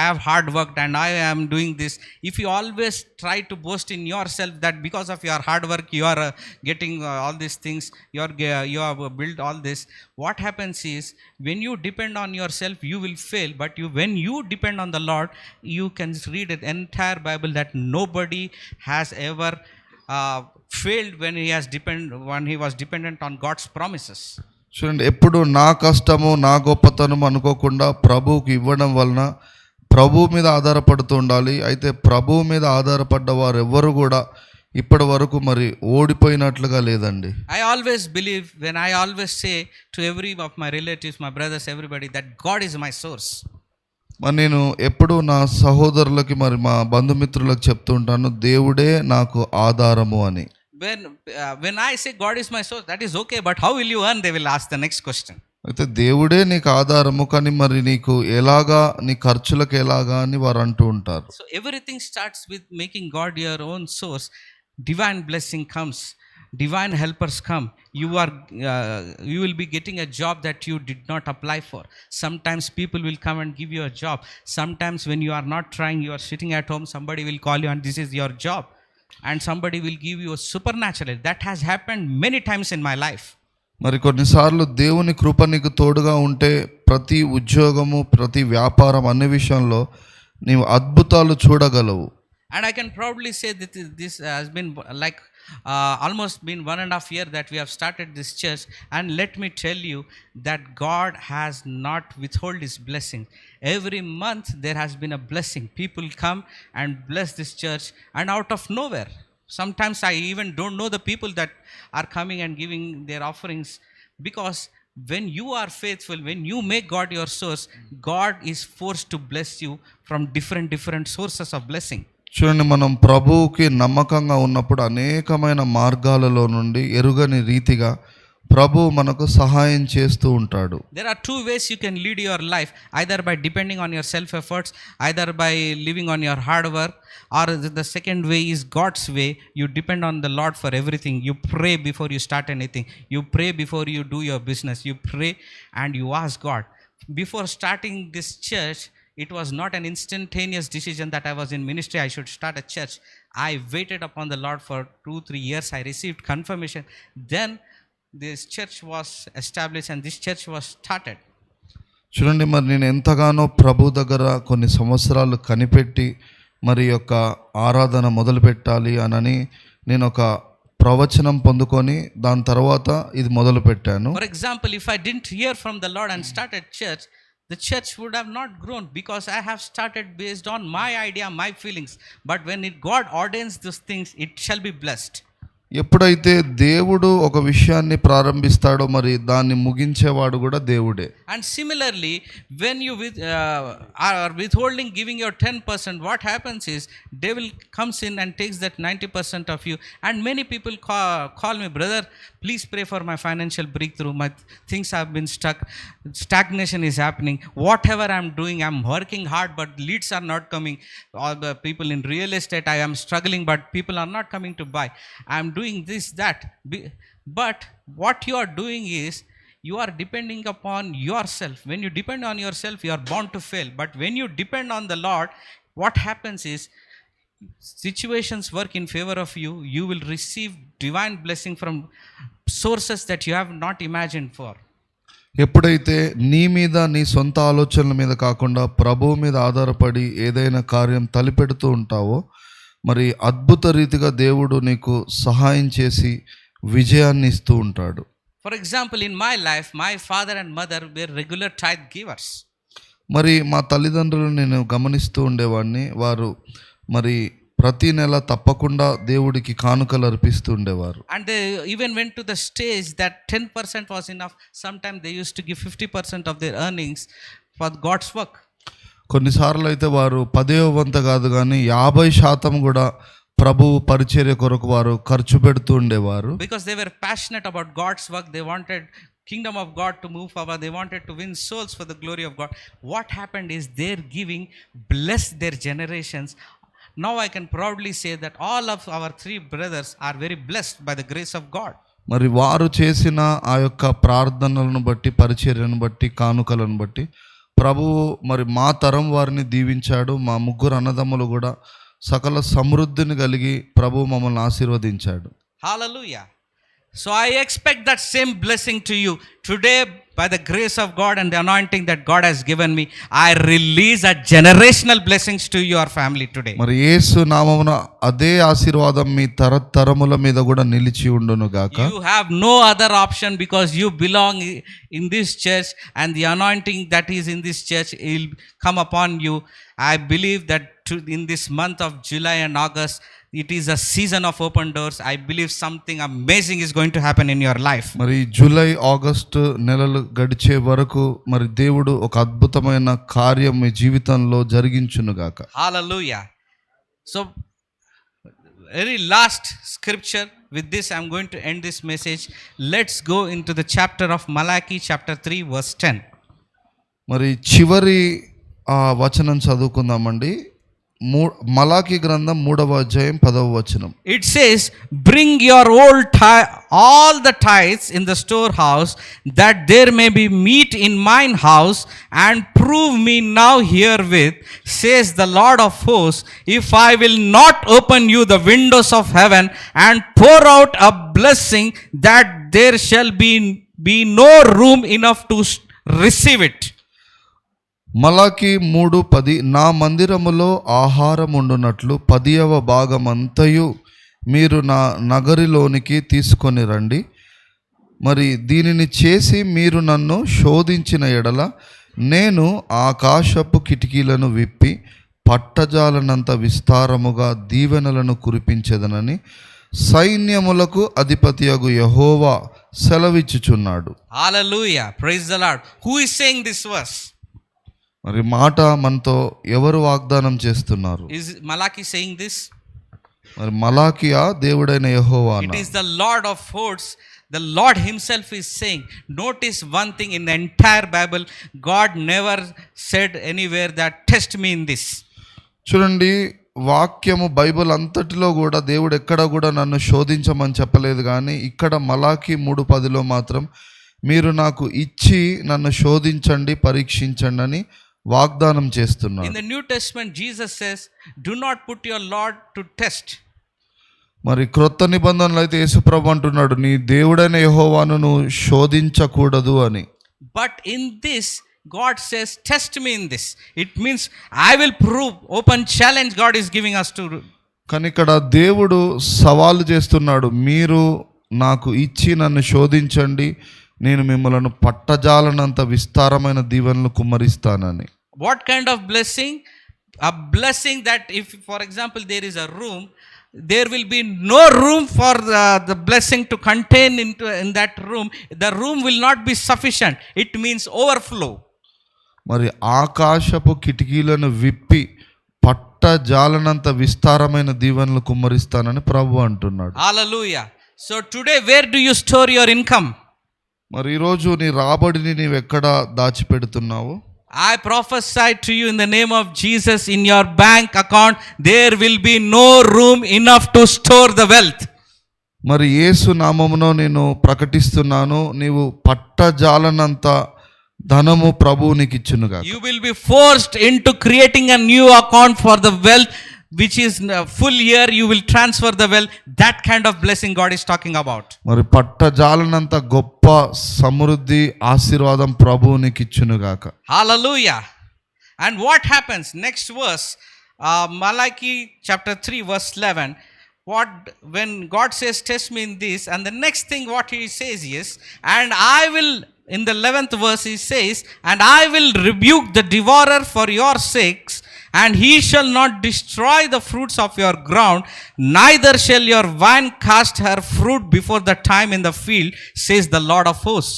have hard worked and I am doing this. If you always try to boast in yourself that because of your hard work you are getting all these things, you have built all this, what happens is when you depend on yourself you will fail. But when you depend on the Lord, you can read the entire Bible that nobody has ever failed when he was dependent on God's promises. చూడండి, ఎప్పుడు నా కష్టము నా గొప్పతనం అనుకోకుండా ప్రభువుకి ఇవ్వడం వలన ప్రభువు మీద ఆధారపడుతూ ఉండాలి. అయితే ప్రభువు మీద ఆధారపడ్డ వారు ఎవ్వరు కూడా ఇప్పటి వరకు మరి ఓడిపోయినట్లుగా లేదండి. I always believe, when I always say to every of my relatives, my brothers, everybody, that God is my source. మరి నేను ఎప్పుడు నా సహోదరులకి మరి మా బంధుమిత్రులకు చెప్తూ ఉంటాను, దేవుడే నాకు ఆధారము అని. When I say God is my source, that is okay, but how will you earn? They will ask the next question. అయితే దేవుడే నీకు ఆధారము, కానీ మరి నీకు ఎలాగా, నీ ఖర్చులకు ఎలాగా అని వారు అంటూ ఉంటారు. So everything starts with making God your own source. Divine blessing comes, divine helpers come. You will be getting a job that you did not apply for. Sometimes people will come and give you a job. Sometimes when you are not trying, you are sitting at home, somebody will call you and this is your job, and somebody will give you a supernatural. That has happened many times in my life. మరి కొన్నిసార్లు దేవుని కృప నీకు తోడుగా ఉంటే ప్రతి ఉద్యోగము, ప్రతి వ్యాపారం, అన్ని విషయంలో నీవు అద్భుతాలు చూడగలవు. And I can proudly say that this has been like almost been 1.5 years that we have started this church, and let me tell you that God has not withhold his blessing. Every month there has been a blessing. People come and bless this church, and out of nowhere. Sometimes I even don't know the people that are coming and giving their offerings, because when you are faithful, when you make God your source, God is forced to bless you from different sources of blessing. చూడండి, మనం ప్రభువుకి నమ్మకంగా ఉన్నప్పుడు అనేకమైన మార్గాలలో నుండి ఎరుగని రీతిగా ప్రభు మనకు సహాయం చేస్తూ ఉంటాడు. There are two ways you can lead your life, either by depending on your self efforts, either by living on your hard work, or the second way is God's way. You depend on the Lord for everything. You pray before you start anything. You pray before you do your business. You pray and you ask God. Before starting this church, it was not an instantaneous decision that I was in ministry, I should start a church. I waited upon the Lord for 2-3 years. I received confirmation. Then this church was established and this church was started. చూడండి, మరి నేను ఎంతగానో ప్రభు దగ్గర కొన్ని సంవత్సరాలు కనిపెట్టి మరి యొక్క ఆరాధన మొదలు పెట్టాలి అనని నేను ఒక ప్రవచనం పొందుకొని దాని తర్వాత ఇది మొదలు పెట్టాను. For example, if I didn't hear from the Lord and started church, the church would have not grown, because I have started based on my idea, my feelings. But when God ordains these things, it shall be blessed. ఎప్పుడైతే దేవుడు ఒక విషయాన్ని ప్రారంభిస్తాడో మరి దాన్ని ముగించేవాడు కూడా దేవుడే. And similarly, when you are withholding giving your 10%, what happens is devil comes in and takes that 90% of you. And many people call me, brother, please pray for my financial breakthrough. My things have been stuck. Stagnation is happening. Whatever I'm doing, I'm working hard, but leads are not coming. All the people in real estate, I am struggling, but people are not coming to buy. I'm doing this, that. But what you are doing is, you are depending upon yourself. When you depend on yourself, you are bound to fail. But when you depend on the Lord, what happens is, situations work in favor of you. You will receive divine blessing from sources that you have not imagined for. ఎప్పుడైతే నీ మీద, నీ సొంత ఆలోచనల మీద కాకుండా ప్రభువు మీద ఆధారపడి ఏదైనా కార్యం తలపెడుతూ ఉంటావో మరి అద్భుత రీతిగా దేవుడు నీకు సహాయం చేసి విజయాన్ని ఇస్తూ ఉంటాడు. For example, in my life, my father and mother were regular tithe givers. మరి మా తల్లిదండ్రులు నేను గమనిస్తూ ఉండేవాడిని. వారు మరి ప్రతి నెల తప్పకుండా దేవుడికి కానుకలు అర్పిస్తూ ఉండేవారు. And they even went to the stage that 10% was enough. Sometimes they used to give 50% of their earnings for God's work. కొన్నిసార్లు అయితే వారు 10వ వంతు కాదు కానీ 50% కూడా ప్రభు పరిచర్య కొరకు వారు ఖర్చు పెడుతూ ఉండేవారు. Because they were passionate about God's work. They wanted kingdom of God to move forward. They wanted to win souls for the glory of God. What happened is their giving blessed their generations. Now I can proudly say that all of our 3 brothers are very blessed by the grace of God. మరి వారు చేసిన ఆ యొక్క ప్రార్థనలను బట్టి, పరిచర్యను బట్టి, కానుకలను బట్టి ప్రభువు మరి మా తరం వారిని దీవించాడు. మా 3 అన్నదమ్ములు కూడా సకల సమృద్ధిని కలిగి ప్రభువు మమ్మల్ని ఆశీర్వదించాడు. Hallelujah. So I expect that same blessing to you. Today, by the grace of God and the anointing that God has given me, I release a generational blessings to your family today. మరి యేసు నామమున అదే ఆశీర్వాదం మీ తరతరముల మీద కూడా నిలిచి ఉండును గాక. You have no other option because you belong in this church, and the anointing that is in this church will come upon you. I believe that in this month of July and August, it is a season of open doors. I believe something amazing is going to happen in your life. మరి July August నెలలు గడిచే వరకు మరి దేవుడు ఒక అద్భుతమైన కార్యం మీ జీవితంలో జరిగించును గాక. Hallelujah. So very last scripture, with this I'm going to end this message. Let's go into the chapter of Malachi, chapter 3, verse 10. మరి చివరి ఆ వచనం చదువుకుందామండి. మలాకి గ్రంథం 3వ అధ్యాయం 10వ వచనం. It says, bring your all the tithes in the storehouse, that there may be meat in mine house, and prove me now herewith, says the Lord of hosts, if I will not open you the windows of heaven and pour out a blessing, that there shall be no room enough to receive it. మలాకి 3:10 నా మందిరములో ఆహారం ఉండునట్లు 10వ భాగమంతయు మీరు నా నగరిలోనికి తీసుకొని రండి. మరి దీనిని చేసి మీరు నన్ను శోధించిన ఎడల నేను ఆకాశపు కిటికీలను విప్పి పట్టజాలనంత విస్తారముగా దీవెనలను కురిపించెదనని సైన్యములకు అధిపతియగు యెహోవా సెలవిచ్చుచున్నాడు. Hallelujah. Praise the Lord. Who is saying this verse? మరి మాట మనతో ఎవరు వాగ్దానం చేస్తున్నారు? Is Malachi saying this? మరి మలాకియా దేవుడైన యెహోవా? It is the Lord of hosts. The Lord himself is saying. Notice one thing in the entire Bible, God never said anywhere that test me in this. చూడండి, వాక్యము Bible అంతటిలో కూడా దేవుడు ఎక్కడ కూడా నన్ను శోధించమని చెప్పలేదు, కానీ ఇక్కడ మలాకి 3:10లో మాత్రం మీరు నాకు ఇచ్చి నన్ను శోధించండి, పరీక్షించండి అని వాగ్దానం చేస్తున్నాడు. In the New Testament, Jesus says, do not put your Lord to test. మరి క్రొత్త నిబంధనలు అయితే యేసుప్రభు అంటున్నాడు, నీ దేవుడైన యెహోవాను నువ్వు శోధించకూడదు అని. But in this, God says, test me in this. It means I will prove, open challenge God is giving us to. కానీ ఇక్కడ దేవుడు సవాలు చేస్తున్నాడు, మీరు నాకు ఇచ్చి నన్ను శోధించండి, నేను మిమ్మల్ని పట్టజాలనంత విస్తారమైన దీవెనలు కుమ్మరిస్తానని. What kind of blessing? A blessing that if, for example, there is a room, there will be no room for the blessing to contain in that room. The room will not be sufficient. It means overflow. మరి ఆకాశపు కిటికీలను విప్పి పట్టజాలనంత విస్తారమైన దీవెనలు కుమ్మరిస్తానని ప్రభు అంటున్నాడు. Hallelujah. So today, where do you store your income? మరి ఈరోజు నీ రాబడిని నీవు ఎక్కడ దాచిపెడుతున్నావు? I prophesy to you in the name of Jesus, in your bank account there will be no room enough to store the wealth. మరి యేసు నామములో నేను ప్రకటిస్తున్నాను, నీవు పట్టజాలనంత ధనము ప్రభువు నీకు ఇచ్చునుగా. You will be forced into creating a new account for the wealth, which is full year you will transfer the wealth. That kind of blessing God is talking about. మరి పట్టజాలనంత గొప్ప సమృద్ధి ఆశీర్వాదం ప్రభువు నీకు ఇచ్చునుగాక. Hallelujah. And what happens? Next verse, Malachi chapter 3 verse 11. When God says test me in this, and the next thing what he says is, and I will, in the 11th verse he says, and I will rebuke the devourer for your sakes, and he shall not destroy the fruits of your ground, neither shall your vine cast her fruit before the time in the field, says the Lord of hosts.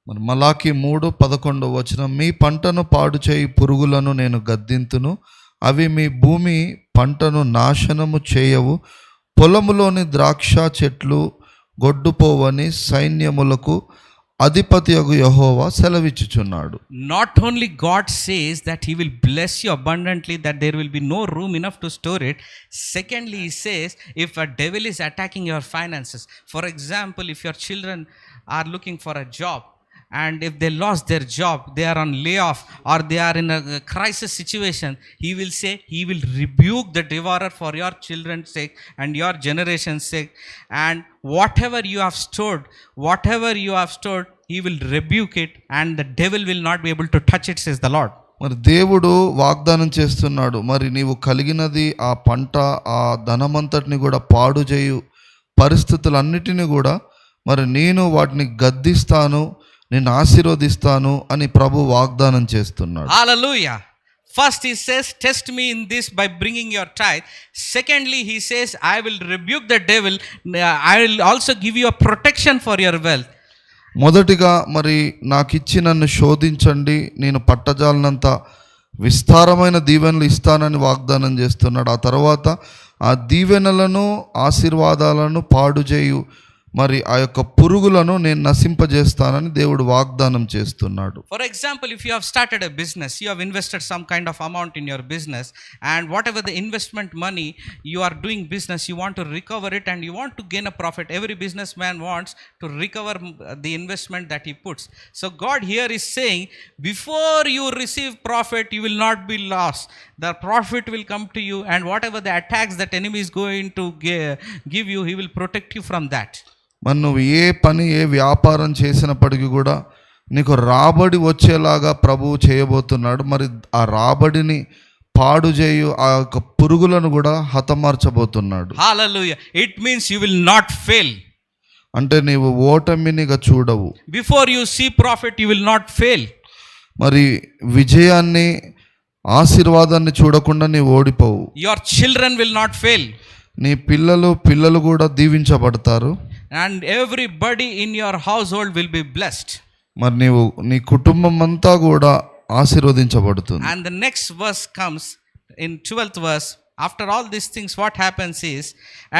మరి మలాకి 3:11 వచనం, మీ పంటను పాడు చేయి పురుగులను నేను గద్దింతును, అవి మీ భూమి పంటను నాశనము చేయవు, పొలములోని ద్రాక్ష చెట్లు గొడ్డుపోవని సైన్యములకు అధిపతియగు యెహోవా సెలవిచ్చుచున్నాడు. Not only God says that he will bless you abundantly, that there will be no room enough to store it. Secondly, he says, if a devil is attacking your finances, for example, if your children are looking for a job and if they lost their job, they are on layoff, or they are in a crisis situation, he will say, he will rebuke the devourer for your children's sake and your generation's sake. And whatever you have stored, he will rebuke it, and the devil will not be able to touch it, says the Lord. మరి దేవుడు వాగ్దానం చేస్తున్నాడు, మరి నీవు కలిగినది ఆ పంట, ఆ ధనమంతటిని కూడా పాడు చేయు పరిస్థితులన్నిటిని కూడా మరి నేను వాటిని గద్దిస్తాను, నేను ఆశీర్వదిస్తాను అని ప్రభు వాగ్దానం చేస్తున్నాడు. Hallelujah. First he says, test me in this by bringing your tithe. Secondly he says, I will rebuke the devil. I will also give you a protection for your wealth. మొదటిగా మరి నాకిచ్చి నన్ను శోధించండి, నేను పట్టజాలనంత విస్తారమైన దీవెనలు ఇస్తానని వాగ్దానం చేస్తున్నాడు. ఆ తర్వాత ఆ దీవెనలను, ఆశీర్వాదాలను పాడు చేయు మరి ఆ యొక్క పురుగులను నేను నశింపజేస్తానని దేవుడు వాగ్దానం చేస్తున్నాడు. For example, if you have started a business, you have invested some kind of amount in your business, and whatever the investment money you are doing business, you want to recover it and you want to gain a profit. Every businessman wants to recover the investment that he puts. So God here is saying, before you receive profit, you will not be lost. The profit will come to you, and whatever the attacks that enemy is going to give you, he will protect you from that. మరి నువ్వు ఏ పని, ఏ వ్యాపారం చేసినప్పటికీ కూడా నీకు రాబడి వచ్చేలాగా ప్రభువు చేయబోతున్నాడు. మరి ఆ రాబడిని పాడు చేయు ఆ యొక్క పురుగులను కూడా హతమార్చబోతున్నాడు. Hallelujah. It means you will not fail. అంటే నీవు ఓటమినిగా చూడవు. Before you see profit, you will not fail. మరి విజయాన్ని, ఆశీర్వాదాన్ని చూడకుండా నీవు ఓడిపోవు. Your children will not fail. నీ పిల్లలు కూడా దీవించబడతారు. And everybody in your household will be blessed. మరి నీ కుటుంబం అంతా కూడా ఆశీర్వదించబడుతుంది. And the next verse comes in 12th verse. After all these things, what happens is,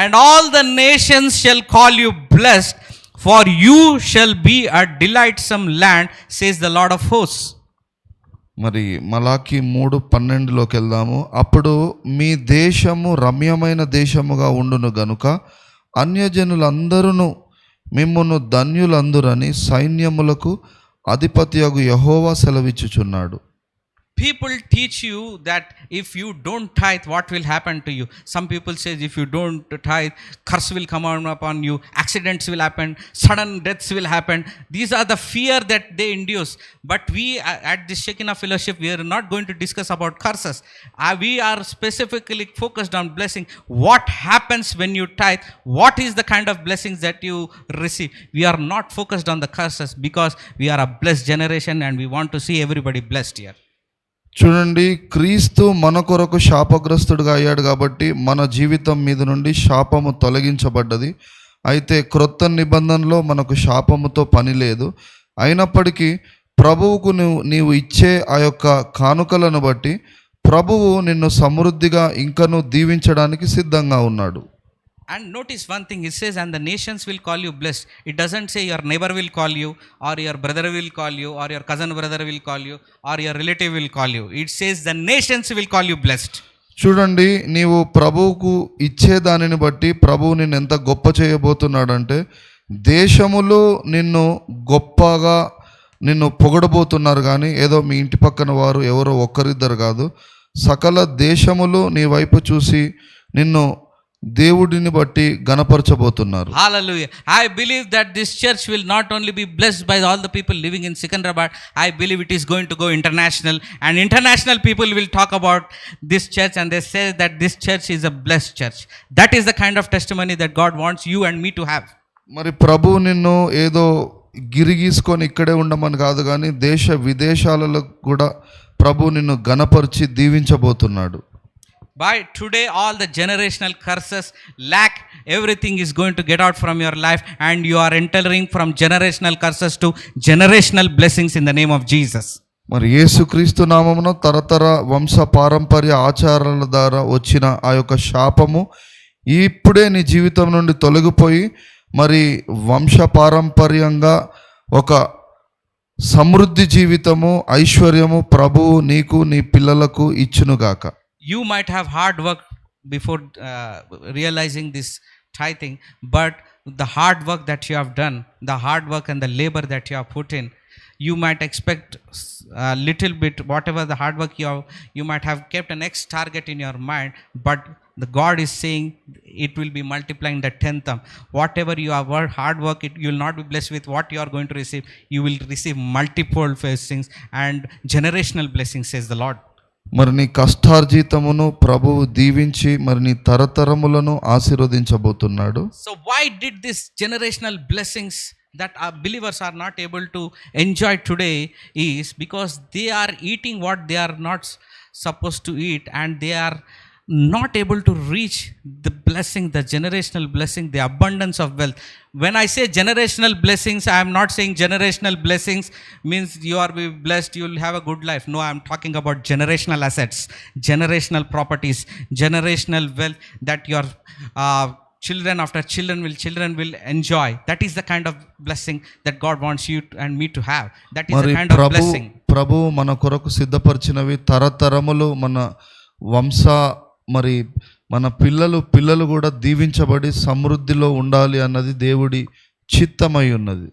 and all the nations shall call you blessed, for you shall be a delightsome land, says the Lord of hosts. మరి మలాకి 3:12లోకి వెళ్దాము. అప్పుడు మీ దేశము రమ్యమైన దేశముగా ఉండును గనుక అన్యజనులందరూ మిమ్మును ధన్యులందురని సైన్యములకు అధిపతియగు యెహోవా సెలవిచ్చుచున్నాడు. People teach you that if you don't tithe, what will happen to you? Some people say if you don't tithe, curse will come upon you, accidents will happen, sudden deaths will happen. These are the fear that they induce. But we at the Shekinah Fellowship, we are not going to discuss about curses. We are specifically focused on blessing. What happens when you tithe? What is the kind of blessings that you receive? We are not focused on the curses because we are a blessed generation and we want to see everybody blessed here. చూడండి, క్రీస్తు మన కొరకు శాపగ్రస్తుడుగా అయ్యాడు కాబట్టి మన జీవితం మీద నుండి శాపము తొలగించబడ్డది. అయితే క్రొత్త నిబంధనలో మనకు శాపముతో పని లేదు. అయినప్పటికీ ప్రభువుకు నీవు ఇచ్చే ఆ యొక్క కానుకలను బట్టి ప్రభువు నిన్ను సమృద్ధిగా ఇంకను దీవించడానికి సిద్ధంగా ఉన్నాడు. And notice one thing, it says, and the nations will call you blessed. It doesn't say your neighbor will call you, or your brother will call you, or your cousin brother will call you, or your relative will call you. It says the nations will call you blessed. చూడండి, నీవు ప్రభువుకు ఇచ్చే దానిని బట్టి ప్రభువు నిన్ను ఎంత గొప్ప చేయబోతున్నాడంటే, దేశములు నిన్ను గొప్పగా నిన్ను పొగడబోతున్నారు. కానీ ఏదో మీ ఇంటి పక్కన వారు ఎవరో ఒక్కరిద్దరు కాదు, సకల దేశములు నీ వైపు చూసి నిన్ను దేవుడిని బట్టి గణపరచబోతున్నారు. Hallelujah. I believe that this church will not only be blessed by all the people living in Secunderabad, I believe it is going to go international, and international people will talk about this church and they say that this church is a blessed church. That is the kind of testimony that God wants you and me to have. మరి ప్రభు నిన్ను ఏదో గిరిగీసుకొని ఇక్కడే ఉండమని కాదు, కానీ దేశ విదేశాలలో కూడా ప్రభు నిన్ను గణపరిచి దీవించబోతున్నాడు. By today, all the generational curses, lack, everything is going to get out from your life, and you are entering from generational curses to generational blessings in the name of Jesus. మరి యేసుక్రీస్తు నామమున తరతర వంశ పారంపర్య ఆచారాల ద్వారా వచ్చిన ఆ యొక్క శాపము ఇప్పుడే నీ జీవితం నుండి తొలగిపోయి మరి వంశ పారంపర్యంగా ఒక సమృద్ధి జీవితము, ఐశ్వర్యము ప్రభువు నీకు, నీ పిల్లలకు ఇచ్చునుగాక. You might have hard work before realizing this tithing, but the hard work that you have done, the hard work and the labor that you have put in, You might expect a little bit, whatever the hard work you might have kept an X target in your mind, but the God is saying it will be multiplying the 10th term. Whatever you have hard work, you will not be blessed with what you are going to receive. You will receive multiple blessings and generational blessings, says the Lord. మరి నీ కష్టార్జితమును ప్రభువు దీవించి మరి నీ తరతరములను ఆశీర్వదించబోతున్నాడు. So why did this generational blessings that our believers are not able to enjoy today is because they are eating what they are not supposed to eat, and they are not able to reach the blessing, the generational blessing, the abundance of wealth. When I say generational blessings, I am not saying generational blessings means you are be blessed, you will have a good life. No, I am talking about generational assets, generational properties, generational wealth that your children after children will enjoy. That is the kind of blessing that God wants you and me to have. That is the kind of blessing. ప్రభు మన కొరకు సిద్ధపరిచినవి తరతరములు మన వంశ మరి మన పిల్లలు కూడా దీవించబడి సమృద్ధిలో ఉండాలి అన్నది దేవుడి చిత్తమై ఉన్నది.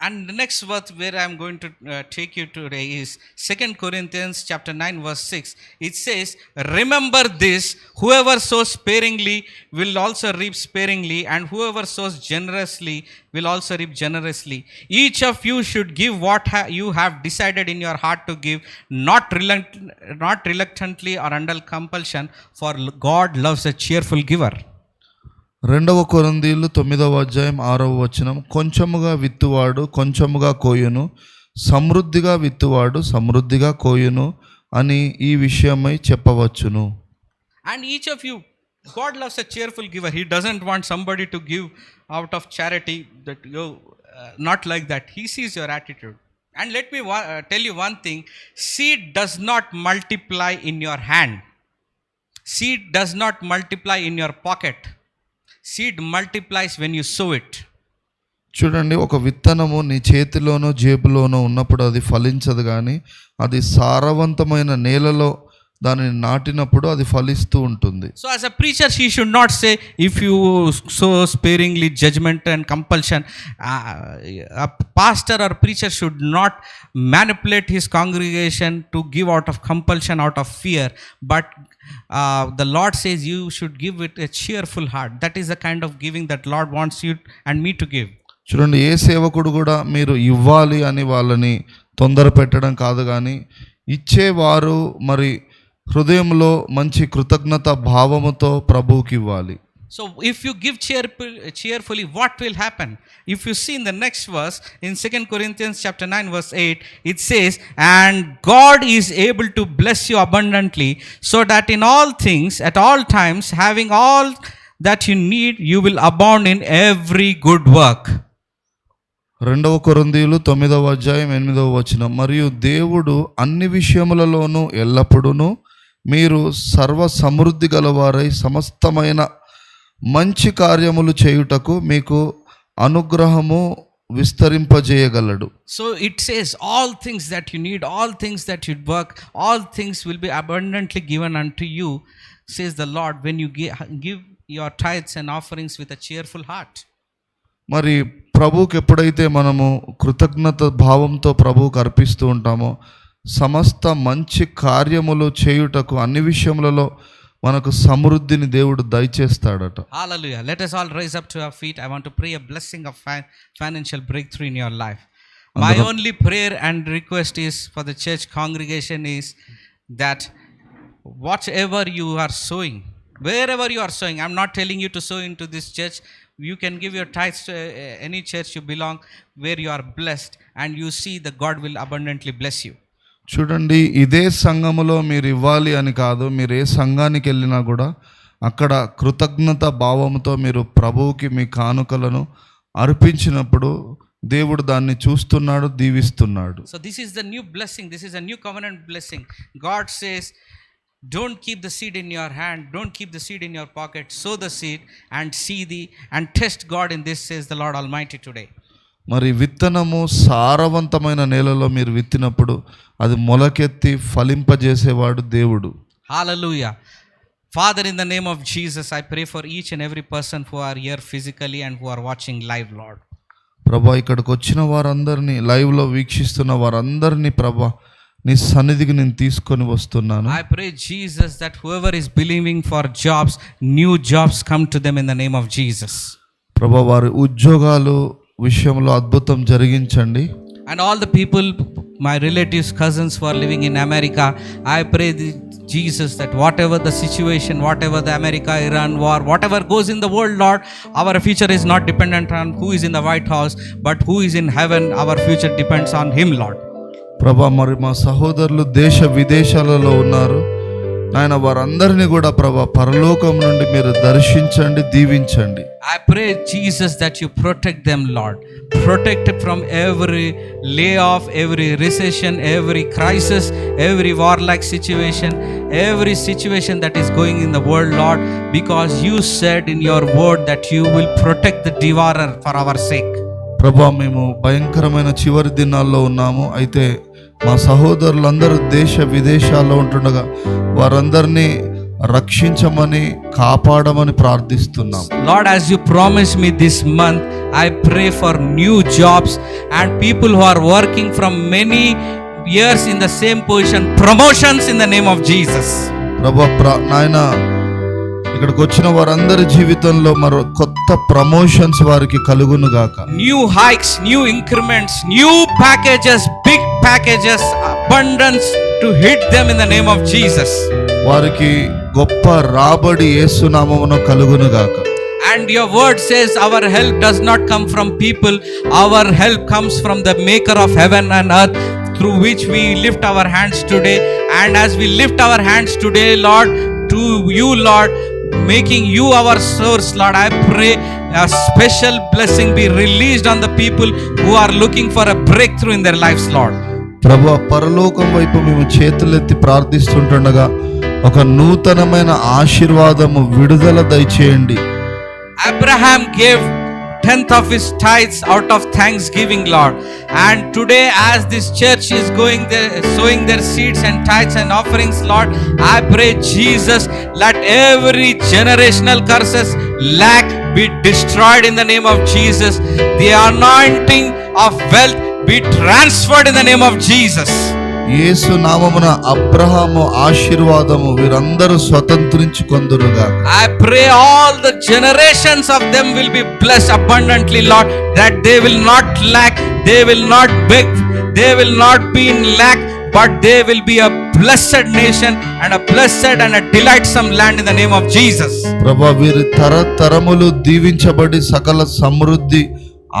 And the next verse where I am going to take you today is 2 Corinthians chapter 9 verse 6. It says, remember this, whoever sows sparingly will also reap sparingly, and whoever sows generously will also reap generously. Each of you should give what you have decided in your heart to give, not reluctantly or under compulsion, for God loves a cheerful giver. 2 కొరింథీయులు 9వ అధ్యాయం 6వ వచనం, కొంచెముగా విత్తువాడు కొంచెముగా కోయును, సమృద్ధిగా విత్తువాడు సమృద్ధిగా కోయును అని ఈ విషయమై చెప్పవచ్చును. And each of you, God loves a cheerful giver. He doesn't want somebody to give out of charity, that you not like that. He sees your attitude. And let me tell you one thing, seed does not multiply in your hand. Seed does not multiply in your pocket. Seed multiplies when you sow it. చూడండి, ఒక విత్తనము నీ చేతిలోనో జేబులోనో ఉన్నప్పుడు అది ఫలించదు, కానీ అది సారవంతమైన నేలలో దానిని నాటినప్పుడు అది ఫలిస్తూ ఉంటుంది. So as a preacher, he should not say, if you sow sparingly, judgment and compulsion. A pastor or preacher should not manipulate his congregation to give out of compulsion, out of fear, but the Lord says you should give it a cheerful heart. That is the kind of giving that Lord wants you and me to give. చూడండి, ఏ సేవకుడు కూడా మీరు ఇవ్వాలి అని వాళ్ళని తొందర పెట్టడం కాదు, కానీ ఇచ్చేవారు మరి హృదయంలో మంచి కృతజ్ఞత భావముతో ప్రభువుకి ఇవ్వాలి. So if you give cheerfully, what will happen? If you see in the next verse, in 2 Corinthians chapter 9 verse 8, it says, and God is able to bless you abundantly, so that in all things, at all times, having all that you need, you will abound in every good work. 2 కొరింథీయులు 9వ అధ్యాయం 8వ వచనం, మరియు దేవుడు అన్ని విషయములలోనూ ఎల్లప్పుడూ మీరు సర్వ సమృద్ధి గలవారై సమస్తమైన మంచి కార్యములు చేయుటకు మీకు అనుగ్రహము విస్తరింపజేయగలడు. So it says all things that you need, all things that you work, all things will be abundantly given unto you, says the Lord, when you give your tithes and offerings with a cheerful heart. మరి ప్రభువుకి ఎప్పుడైతే మనము కృతజ్ఞత భావంతో ప్రభువుకు అర్పిస్తూ ఉంటామో సమస్త మంచి కార్యములు చేయుటకు అన్ని విషయములలో మనకు సమృద్ధిని దేవుడు దయచేస్తాడట. Hallelujah. Let us all rise up to our feet. I want to pray a blessing of financial breakthrough in your life. My only prayer and request is for the church congregation is that whatever you are sowing, wherever you are sowing, I'm not telling you to sow into this church. You can give your tithes to any church you belong, where you are blessed, and you see that God will abundantly bless you. చూడండి, ఇదే సంఘములో మీరు ఇవ్వాలి అని కాదు, మీరు ఏ సంఘానికి వెళ్ళినా కూడా అక్కడ కృతజ్ఞత భావంతో మీరు ప్రభువుకి మీ కానుకలను అర్పించినప్పుడు దేవుడు దాన్ని చూస్తున్నాడు, దీవిస్తున్నాడు. So this is the new blessing. This is a new covenant blessing. God says, don't keep the seed in your hand, don't keep the seed in your pocket, sow the seed and see and test God in this, says the Lord Almighty today. మరి విత్తనము సారవంతమైన నేలలో మీరు విత్తినప్పుడు అది మొలకెత్తి ఫలింపజేసేవాడు దేవుడు. Hallelujah. Father, in the name of Jesus, I pray for each and every person who are here physically and who are watching live, Lord. ప్రభా ఇక్కడికి వచ్చిన వారందరినీ లైవ్లో వీక్షిస్తున్న వారందరినీ ప్రభా నీ సన్నిధికి నేను తీసుకొని వస్తున్నాను. I pray, Jesus, that whoever is believing for jobs, new jobs come to them in the name of Jesus. ప్రభా వారి ఉద్యోగాలు విషయంలో అద్భుతం జరిగించండి. And all the people, my relatives, cousins who are living in America, I pray, Jesus, that whatever the situation, whatever the America, Iran war, whatever goes in the world, Lord, our future is not dependent on who is in the White House, but who is in heaven. Our future depends on Him, Lord. ప్రభా మరి మా సహోదరులు దేశ విదేశాలలో ఉన్నారు నాయన, వారందరినీ కూడా ప్రభా పరలోకం నుండి మీరు దర్శించండి, దీవించండి. I pray, Jesus, that you protect them, Lord. Protect from every layoff, every recession, every crisis, every warlike situation, every situation that is going in the world, Lord, because you said in your word that you will protect the devourer for our sake. ప్రభా మేము భయంకరమైన చివరి దినాల్లో ఉన్నాము. అయితే మా సహోదరులందరూ దేశ విదేశాల్లో ఉంటుండగా వారందరినీ రక్షించమని కాపాడమని ప్రార్థిస్తున్నాం. Lord, as you promised me this month, I pray for new jobs and people who are working from many years in the same position, promotions in the name of Jesus. ప్రభా నాయన ఇక్కడికి వచ్చిన వారందరి జీవితంలో మరో కొత్త ప్రమోషన్స్ వారికి కలుగును గాక. New hikes, new increments, new packages, big packages, abundance to hit them in the name of Jesus. వారికి గొప్ప రాబడి యేసు నామమున కలుగును గాక. And your word says our help does not come from people, our help comes from the maker of heaven and earth, through which we lift our hands today. And as we lift our hands today, Lord, to you, Lord, making you our source, Lord, I pray a special blessing be released on the people who are looking for a breakthrough in their lives, Lord. ప్రభు పరలోకం వైపు మేము చేతులెత్తి ప్రార్థిస్తుండగా ఒక నూతనమైన ఆశీర్వాదము విడుదల దయచేయండి. Abraham gave 10th of his tithes out of thanksgiving, Lord. And today, as this church is going there, sowing their seeds and tithes and offerings, Lord, I pray, Jesus, let every generational curses, lack be destroyed in the name of Jesus. The anointing of wealth be transferred in the name of Jesus. యేసు నామమున అబ్రహాము ఆశీర్వాదము వీరందరూ స్వతంత్రించుకొందురుగా. I pray all the generations of them will be blessed abundantly, Lord, that they will not lack, they will not beg, they will not be in lack, but they will be a blessed nation and a blessed and a delightsome land in the name of Jesus. ప్రభువా వీరి తరతరములు దీవించబడి సకల సమృద్ధి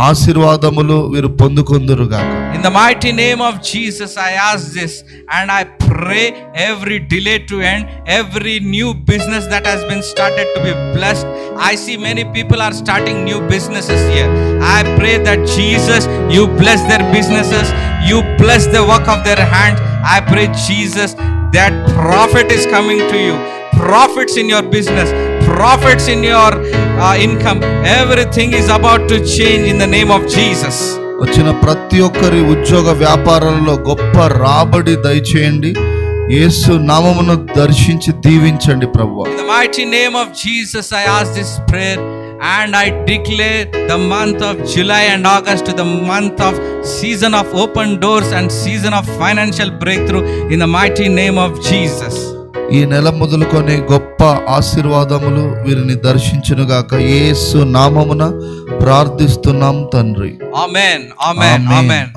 ఆశీర్వాదములు వీరు పొందుకొందురుగా. In the mighty name of Jesus, I ask this and I pray every delay to end, every new business that has been started to be blessed. I see many people are starting new businesses here. I pray that Jesus, you bless their businesses, you bless the work of their hands. I pray, Jesus, that profit is coming to you, profits in your business, profits in your income, everything is about to change in the name of Jesus. వచ్చిన ప్రతి ఒక్కరి ఉద్యోగ వ్యాపారాలలో గొప్ప రాబడి దయచేయండి. యేసు నామమును దర్శించి దీవించండి ప్రభువా. In the mighty name of Jesus, I ask this prayer and I declare the month of July and August to the month of season of open doors and season of financial breakthrough in the mighty name of Jesus. ఈ నెల మొదలుకొని గొప్ప ఆశీర్వాదములు వీరిని దర్శించునుగాక. యేసు నామమున ప్రార్థిస్తున్నాం తండ్రి. Amen. Amen. Amen.